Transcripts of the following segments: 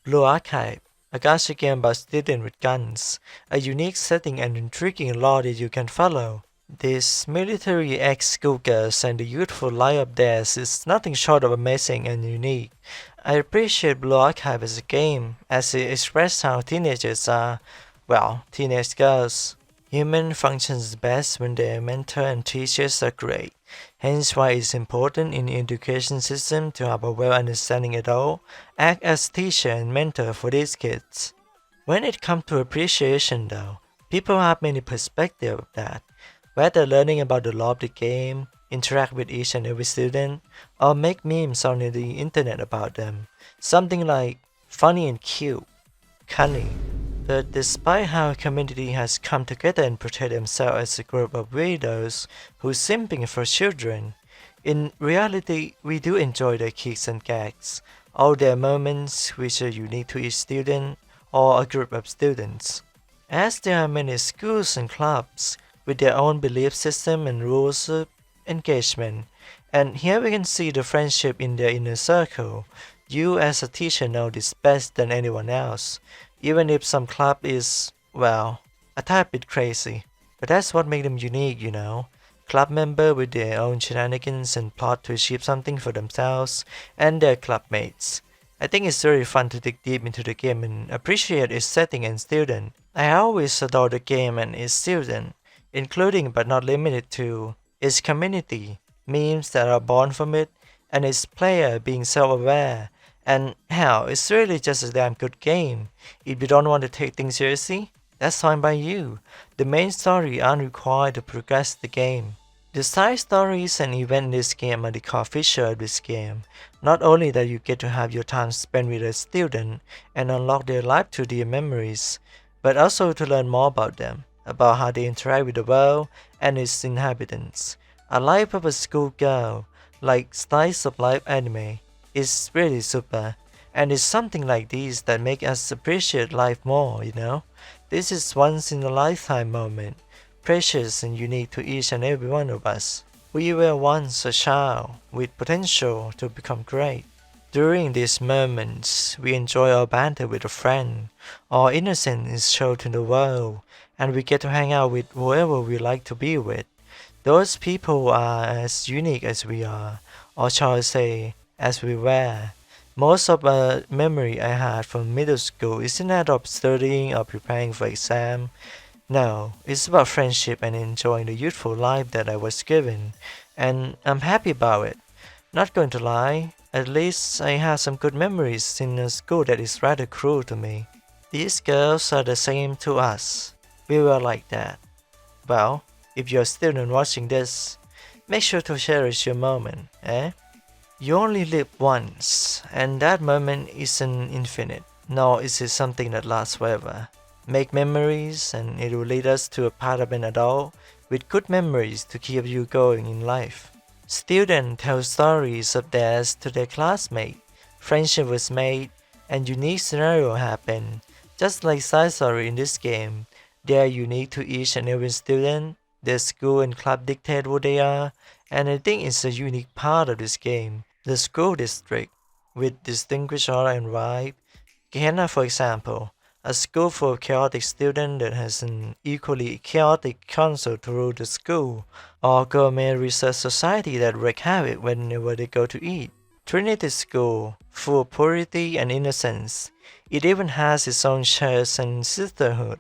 Blue Archive, a gacha game about students with guns, a unique setting and intriguing lore that you can follow. These military ex-schoolgirls and the youthful life of theirs is nothing short of amazing and unique. I appreciate Blue Archive as a game, as it expresses how teenagers are, well, teenage girls. Human functions best when their mentor and teachers are great. Hence why it's important in the education system to have a well-understanding adult act as teacher and mentor for these kids. When it comes to appreciation though, people have many perspectives of that. Whether learning about the law of the game, interact with each and every student, or make memes on the internet about them. Something like funny and cute, cunning. But despite how a community has come together and portrayed themselves as a group of weirdos who's simping for children, in reality we do enjoy their kicks and gags, all their moments which are unique to each student or a group of students. As there are many schools and clubs with their own belief system and rules of engagement, and here we can see the friendship in their inner circle. You as a teacher know this best than anyone else, even if some club is, well, a tad bit crazy. But that's what makes them unique, you know. Club member with their own shenanigans and plot to achieve something for themselves and their club mates. I think it's very fun to dig deep into the game and appreciate its setting and student. I always adore the game and its student, including but not limited to its community, memes that are born from it, and its player being self-aware. And hell, it's really just a damn good game. If you don't want to take things seriously, that's fine by you. The main story aren't required to progress the game. The side stories and events in this game are the core feature of this game. Not only that you get to have your time spent with a student and unlock their life through their memories, but also to learn more about them, about how they interact with the world and its inhabitants. A life of a schoolgirl, like slice of life anime, is really super, and it's something like this that make us appreciate life more, you know? This is once in a lifetime moment, precious and unique to each and every one of us. We were once a child with potential to become great. During these moments, we enjoy our banter with a friend, our innocence is shown to the world, and we get to hang out with whoever we like to be with. Those people are as unique as we are, or shall I say, as we were. Most of the memory I had from middle school isn't that of studying or preparing for exam. No, it's about friendship and enjoying the youthful life that I was given, and I'm happy about it. Not going to lie, at least I have some good memories in a school that is rather cruel to me. These girls are the same to us. We were like that. Well, if you're a student watching this, make sure to cherish your moment, eh? You only live once, and that moment isn't infinite, nor is it something that lasts forever. Make memories, and it will lead us to a path of an adult with good memories to keep you going in life. Students tell stories of theirs to their classmates. Friendship was made, and unique scenario happened. Just like side story in this game, they are unique to each and every student. Their school and club dictate who they are, and I think it's a unique part of this game. The school district, with distinguished order and vibe. Gehenna, for example, a school full of chaotic students that has an equally chaotic council to rule the school, or gourmet research society that wreak havoc whenever they go to eat. Trinity School, full of purity and innocence. It even has its own church and sisterhood,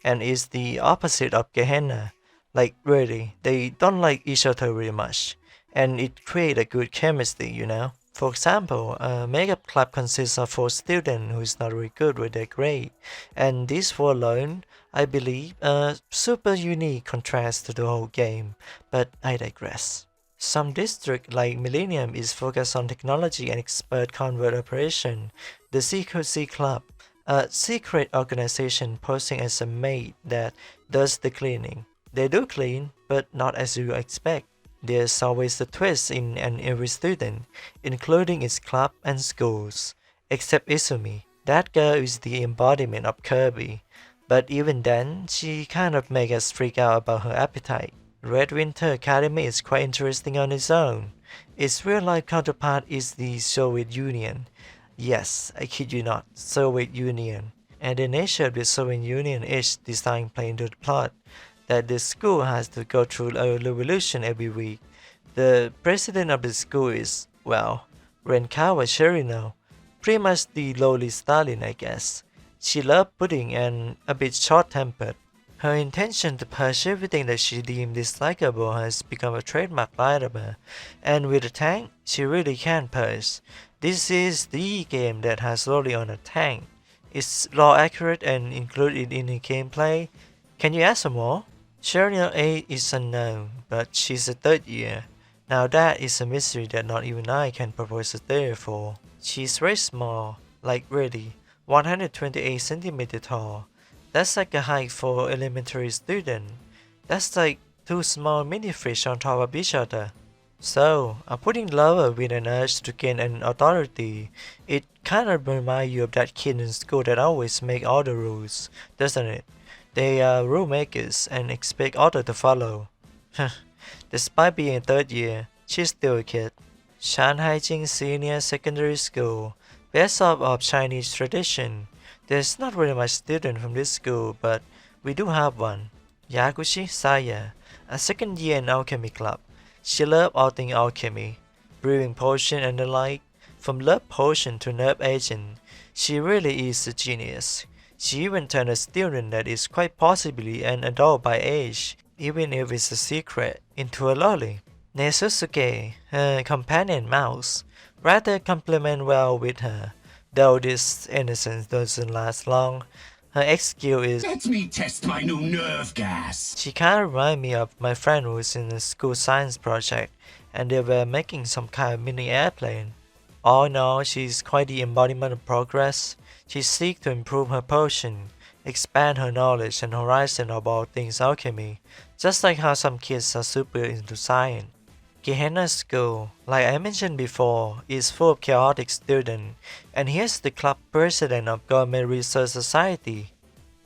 and is the opposite of Gehenna. Like really, they don't like each other very much, and it creates a good chemistry, you know. For example, a makeup club consists of 4 students who is not very good with their grade, and these 4 alone, I believe, a super unique contrast to the whole game, but I digress. Some district like Millennium is focused on technology and expert convert operation. The Secrecy Club, a secret organization posing as a maid that does the cleaning. They do clean, but not as you expect. There's always a twist in and every student, including its club and schools. Except Izumi. That girl is the embodiment of Kirby. But even then, she kind of makes us freak out about her appetite. Red Winter Academy is quite interesting on its own. Its real-life counterpart is the Soviet Union. Yes, I kid you not, Soviet Union. And the nature of the Soviet Union is designed plain to the plot that the school has to go through a revolution every week. The president of the school is, well, Renkawa Cherino, pretty much the lowly Stalin, I guess. She loved pudding and a bit short-tempered. Her intention to purge everything that she deemed dislikable has become a trademark item, and with a tank, she really can purge. This is the game that has Loli on a tank. It's law accurate and included in the gameplay. Can you ask some more? Cherino 8 is unknown, but she's a third year. Now that is a mystery that not even I can propose a theory for. She's very small, like really, 128 centimeter tall. That's like a height for elementary student. That's like two small mini fish on top of each other. So, putting lower with an urge to gain an authority, it kind of reminds you of that kid in school that always make all the rules, doesn't it? They are rule makers and expect others to follow. Despite being third year, she's still a kid. Shanghai Jing Senior Secondary School, best of Chinese tradition. There's not very much student from this school, but we do have one. Yaguchi Saya, a second year in alchemy club. She loves all things alchemy, brewing potion and the like. From love potion to nerve agent, she really is a genius. She even turned a student that is quite possibly an adult by age, even if it's a secret, into a lolly. Nesusuke, her companion mouse, rather complement well with her, though this innocence doesn't last long. Her excuse is, "Let me test my new nerve gas." she kinda remind me of my friend who was in a school science project, and they were making some kind of mini airplane. All in all, she's quite the embodiment of progress. She seeks to improve her potion, expand her knowledge and horizon of all things alchemy, just like how some kids are super into science. Gehenna School, like I mentioned before, is full of chaotic students, and here's the club president of Government Research Society,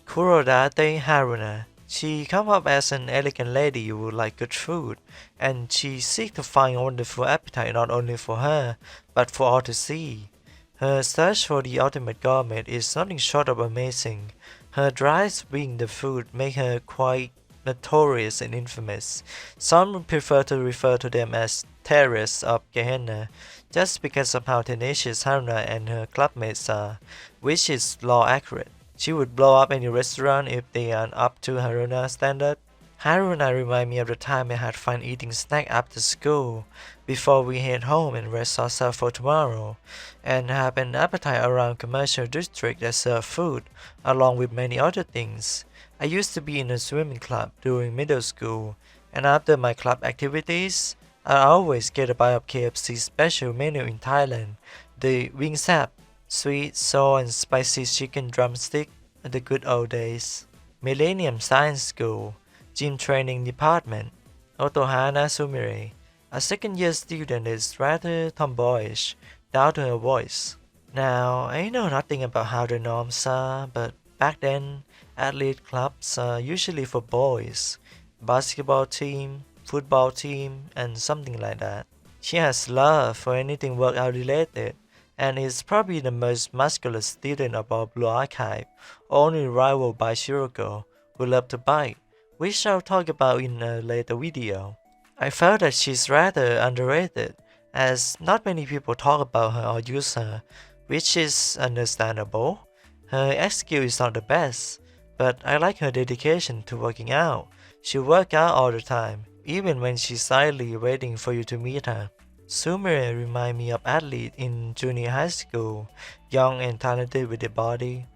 Kurodate Haruna. She comes up as an elegant lady who would like good food, and she seeks to find a wonderful appetite not only for her, but for all to see. Her search for the ultimate gourmet is nothing short of amazing. Her drive to bring the food make her quite notorious and infamous. Some prefer to refer to them as terrorists of Gehenna, just because of how tenacious Haruna and her clubmates are, which is law accurate. She would blow up any restaurant if they aren't up to Haruna's standard. Haruna remind me of the time I had fun eating snack after school, before we head home and rest ourselves for tomorrow, and have an appetite around commercial district that serve food, along with many other things. I used to be in a swimming club during middle school, and after my club activities, I always get a bite of KFC's special menu in Thailand, the Wing Sap, sweet, sour and spicy chicken drumstick, the good old days. Millennium Science School, Gym Training Department, Otohana Sumire. A second-year student is rather tomboyish, down to her voice. Now, I know nothing about how the norms are, but back then, athlete clubs are usually for boys. Basketball team, football team, and something like that. She has love for anything workout related, and is probably the most muscular student of our Blue Archive, only rivaled by Shiroko, who loved to bike, which I'll talk about in a later video. I felt that she's rather underrated, as not many people talk about her or use her, which is understandable. Her skill is not the best, but I like her dedication to working out. She works out all the time, even when she's silently waiting for you to meet her. Sumire remind me of athlete in junior high school, young and talented with a body.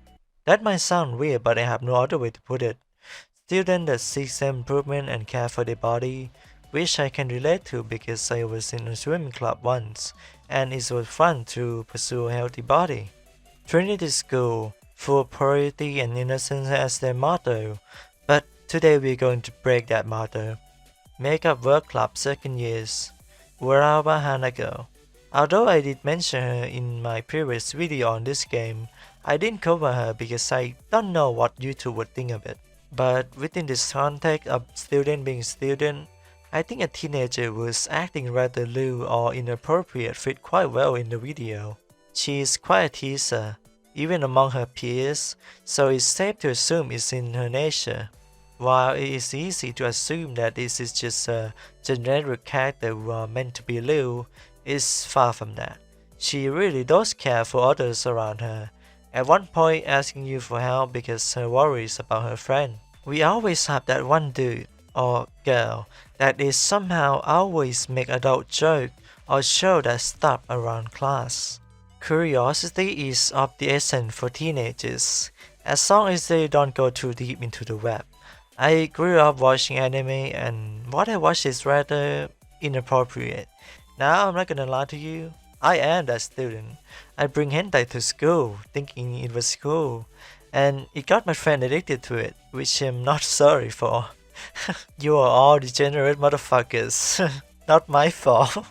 That might sound weird, but I have no other way to put it. Student that seeks improvement and care for their body, which I can relate to because I was in a swimming club once, and it was fun to pursue a healthy body. Trinity School, full of purity and innocence as their motto, but today we're going to break that motto. Makeup Work Club second years, Urawa Hanako. Although I did mention her in my previous video on this game, I didn't cover her because I don't know what YouTube would think of it. But within this context of student being student, I think a teenager who's acting rather lewd or inappropriate fit quite well in the video. She is quite a teaser, even among her peers, so it's safe to assume it's in her nature. While it is easy to assume that this is just a generic character who are meant to be Liu, it's far from that. She really does care for others around her, at one point asking you for help because her worries about her friend. We always have that one dude or girl that is somehow always make adult joke or show that stuff around class. Curiosity is of the essence for teenagers, as long as they don't go too deep into the web. I grew up watching anime and what I watch is rather inappropriate. Now I'm not gonna lie to you, I am that student. I bring hentai to school thinking it was cool, and it got my friend addicted to it, which I'm not sorry for. You are all degenerate motherfuckers. Not my fault.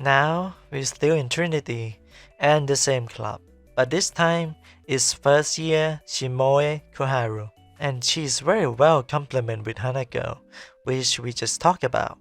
Now we're still in Trinity and the same club, but this time it's first year Shimoe Koharu, and she's very well complemented with Hanako, which we just talked about.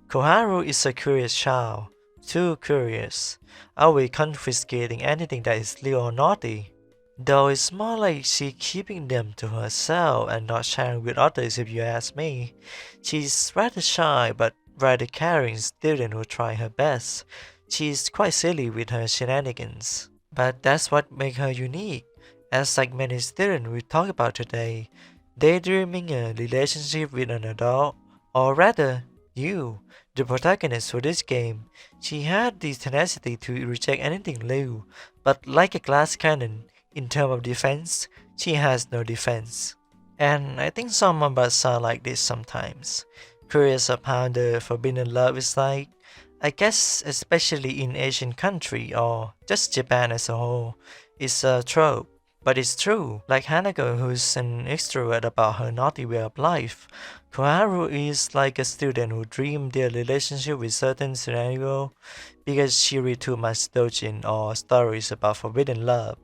Koharu is a curious child, too curious, always confiscating anything that is little or naughty. Though it's more like she keeping them to herself and not sharing with others if you ask me. She's rather shy but rather caring student who try her best. She's quite silly with her shenanigans. But that's what makes her unique. As like many students we talk about today, daydreaming a relationship with an adult, or rather, you, the protagonist for this game. She had the tenacity to reject anything new, but like a glass cannon, in terms of defense, she has no defense. And I think some of us are like this sometimes. Curious of how the forbidden love is like. I guess especially in Asian country or just Japan as a whole, it's a trope. But it's true, like Hanako who's an extrovert about her naughty way of life, Koharu is like a student who dreams their relationship with certain scenario because she read too much doujin or stories about forbidden love.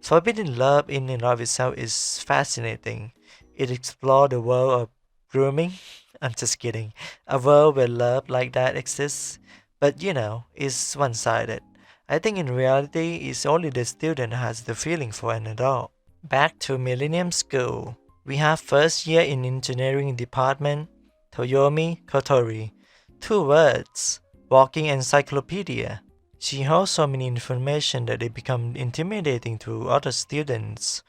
Forbidden love in and of itself is fascinating. It explores the world of grooming. I'm just kidding. A world where love like that exists, but it's one-sided. I think in reality, it's only the student has the feeling for an adult. Back to Millennium School. We have first year in engineering department, Toyomi Kotori. 2 words, walking encyclopedia. She holds so many information that it becomes intimidating to other students.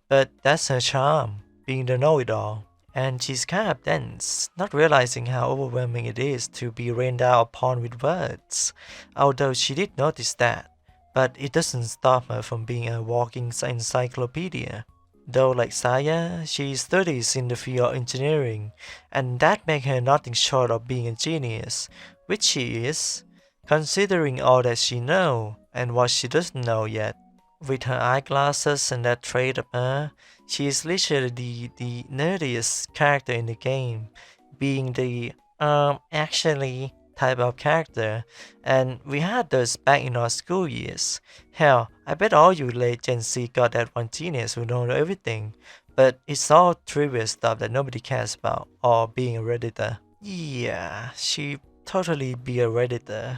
But that's her charm, being the know-it-all. And she's kind of dense, not realizing how overwhelming it is to be rained down upon with words. Although she did notice that, but it doesn't stop her from being a walking encyclopedia. Though like Saya, she studies in the field of engineering, and that makes her nothing short of being a genius, which she is, considering all that she knows and what she doesn't know yet. With her eyeglasses and that trait of her, she is literally the nerdiest character in the game, being the actually type of character, and we had those back in our school years. Hell, I bet all you late Gen Z got that one genius who knows everything, but it's all trivial stuff that nobody cares about, or being a redditor. Yeah, she totally be a redditor.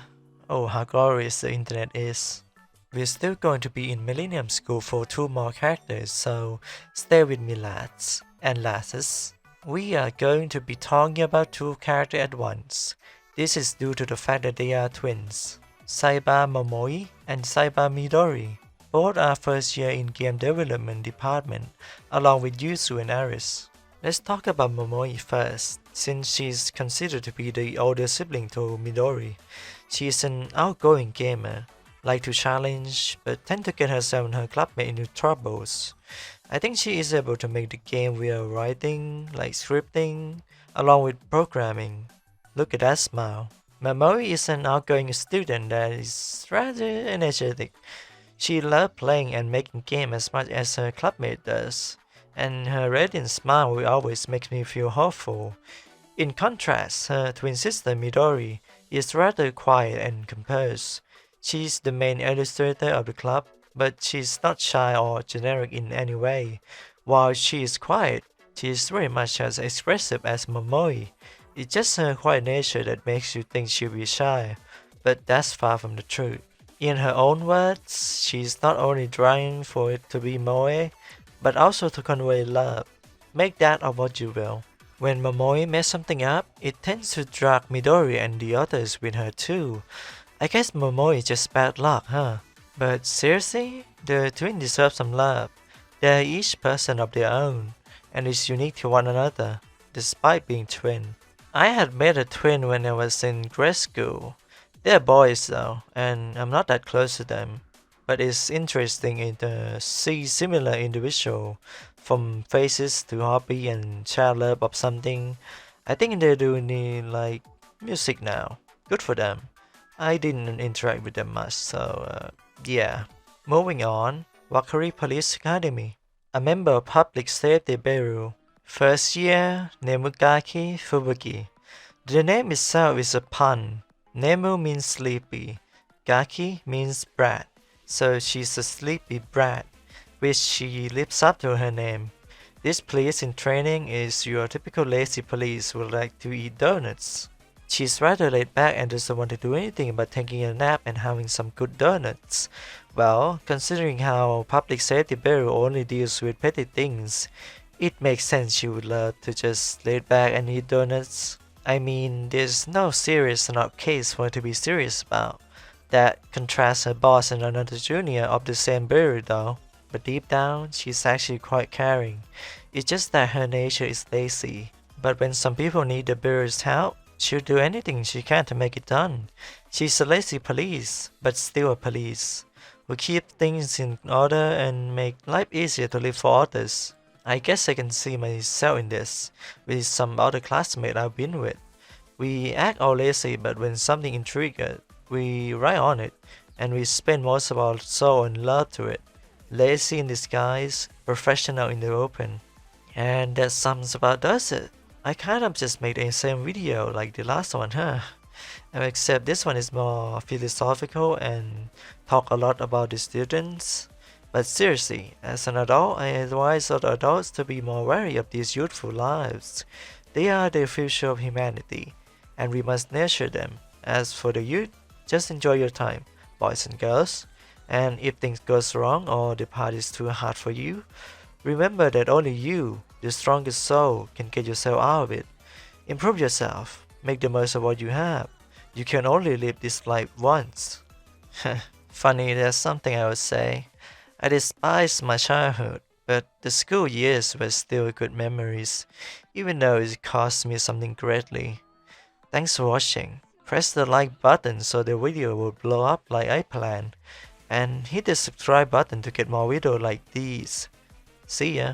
Oh, how glorious the internet is. We're still going to be in Millennium School for 2 more characters, so stay with me lads and lasses. We are going to be talking about 2 characters at once. This is due to the fact that they are twins. Saiba Momoi and Saiba Midori. Both are first year in game development department, along with Yuzu and Aris. Let's talk about Momoi first, since she's considered to be the older sibling to Midori. She's an outgoing gamer, like to challenge, but tend to get herself and her clubmate into troubles. I think she is able to make the game via writing, like scripting, along with programming. Look at that smile. Momoi is an outgoing student that is rather energetic. She loves playing and making games as much as her clubmate does, and her radiant smile will always make me feel hopeful. In contrast, her twin sister Midori is rather quiet and composed. She's the main illustrator of the club, but she's not shy or generic in any way. While she is quiet, she is very much as expressive as Momoi. It's just her quiet nature that makes you think she'll be shy, but that's far from the truth. In her own words, she's not only trying for it to be moe, but also to convey love. Make that of what you will. When Momoe mess something up, it tends to drag Midori and the others with her too. I guess Momoe is just bad luck, huh? But seriously, the twins deserve some love. They're each person of their own, and is unique to one another, despite being twin. I had met a twin when I was in grade school. They're boys though, and I'm not that close to them. But it's interesting to see similar individual from faces to hobby and share love of something. I think they're doing like music now. Good for them. I didn't interact with them much, so yeah. Moving on, Wakari Police Academy. A member of Public Safety Bureau. First year, Nemugaki Fubuki. The name itself is a pun. Nemu means sleepy. Gaki means brat. So she's a sleepy brat, which she lives up to her name. This police in training is your typical lazy police who like to eat donuts. She's rather laid back and doesn't want to do anything but taking a nap and having some good donuts. Well, considering how Public Safety Bureau only deals with petty things, it makes sense she would love to just lay back and eat donuts. I mean, there's no serious enough case for her to be serious about. That contrasts her boss and another junior of the same bureau though. But deep down, she's actually quite caring. It's just that her nature is lazy. But when some people need the bureau's help, she'll do anything she can to make it done. She's a lazy police, but still a police, who keep things in order and make life easier to live for others. I guess I can see myself in this, with some other classmates I've been with. We act all lazy, but when something intrigues, we write on it, and we spend most of our soul and love to it. Lazy in disguise, professional in the open. And that sums about does it. I kind of just made a same video like the last one, huh? Except this one is more philosophical and talk a lot about the students. But seriously, as an adult, I advise other adults to be more wary of these youthful lives. They are the future of humanity, and we must nurture them. As for the youth, just enjoy your time, boys and girls. And if things goes wrong or the path is too hard for you, remember that only you, the strongest soul, can get yourself out of it. Improve yourself. Make the most of what you have. You can only live this life once. Funny, there's something I would say. I despise my childhood, but the school years were still good memories, even though it cost me something greatly. Thanks for watching. Press the like button so the video will blow up like I planned, and hit the subscribe button to get more videos like these. See ya!